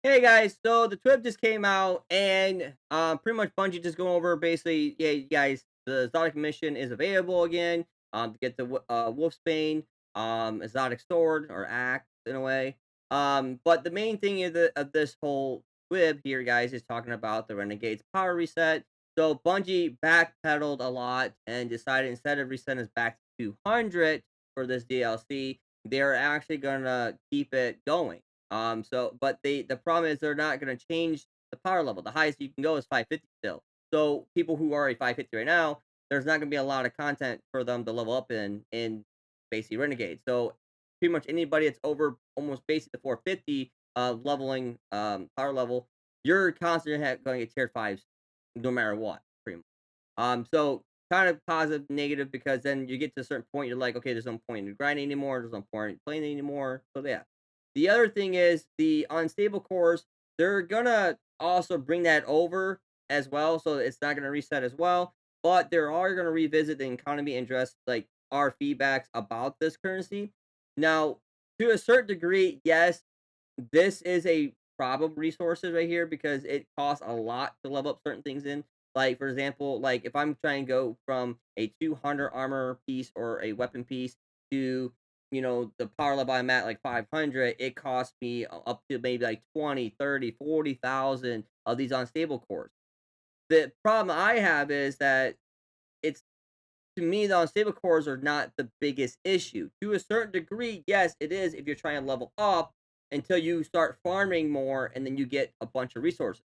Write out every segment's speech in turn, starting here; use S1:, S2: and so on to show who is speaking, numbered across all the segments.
S1: Hey guys, so the TWIP just came out, and pretty much Bungie just going over basically, yeah, you guys, the exotic mission is available again. To get the Wolfsbane, exotic sword or axe in a way. But the main thing of this whole TWIP here, guys, is talking about the Renegade's power reset. So Bungie backpedaled a lot and decided instead of resetting us back to 200 for this DLC, they're actually gonna keep it going. But the problem is they're not gonna change the power level. The highest you can go is 550 still. So people who are at 550 right now, there's not gonna be a lot of content for them to level up in basically Renegade. So pretty much anybody that's over almost basically the 450 leveling power level, you're constantly going to get tier fives no matter what, pretty much. So kind of positive, negative because then you get to a certain point, you're like, okay, there's no point in grinding anymore, there's no point in playing anymore. So yeah. The other thing is the unstable cores, they're gonna also bring that over as well. So it's not gonna reset as well. But they are gonna revisit the economy and address like our feedbacks about this currency. Now, to a certain degree, yes, this is a problem resources right here because it costs a lot to level up certain things in. Like, for example, like if I'm trying to go from a 200 armor piece or a weapon piece to, the power level I'm at like 500, it costs me up to maybe like 20, 30, 40,000 of these unstable cores. The problem I have is that it's to me, the unstable cores are not the biggest issue. To a certain degree, yes, it is if you're trying to level up until you start farming more and then you get a bunch of resources.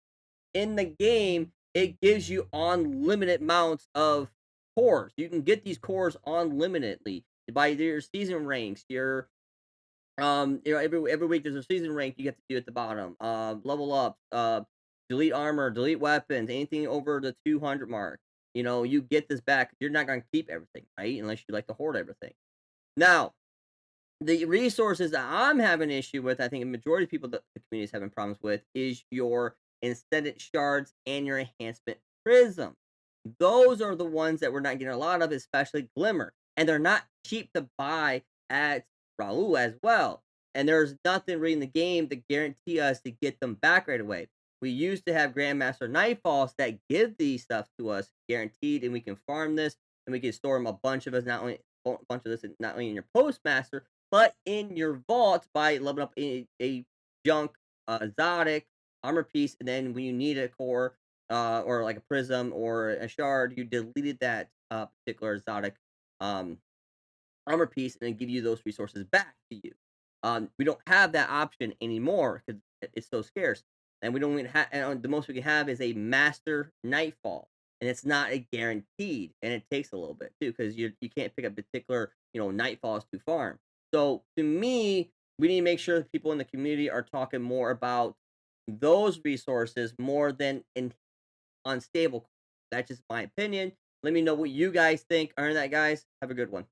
S1: In the game, it gives you unlimited amounts of cores. You can get these cores unlimitedly by your season ranks, every week there's a season rank you get to do at the bottom. Level up, delete armor, delete weapons, anything over the 200 mark. You get this back. You're not gonna keep everything, right? Unless you like to hoard everything. Now, the resources that I'm having issue with, I think a majority of people that the community is having problems with, is your Ascendant shards and your enhancement prism. Those are the ones that we're not getting a lot of, especially Glimmer, and they're not cheap to buy at Raoul as well. And there's nothing really in the game to guarantee us to get them back right away. We used to have Grandmaster Nightfalls that give these stuff to us guaranteed, and we can farm this and we can store them a bunch of us, not only a bunch of this, not only in your postmaster, but in your vault by leveling up a junk exotic armor piece, and then when you need a core or like a prism or a shard, you deleted that particular exotic um, armor piece, and then give you those resources back to you. We don't have that option anymore because it's so scarce, and we don't even have. And the most we can have is a master nightfall, and it's not a guaranteed, and it takes a little bit too because you can't pick up particular nightfalls to farm. So to me, we need to make sure that people in the community are talking more about those resources more than unstable. That's just my opinion. Let me know what you guys think. Earn that, guys. Have a good one.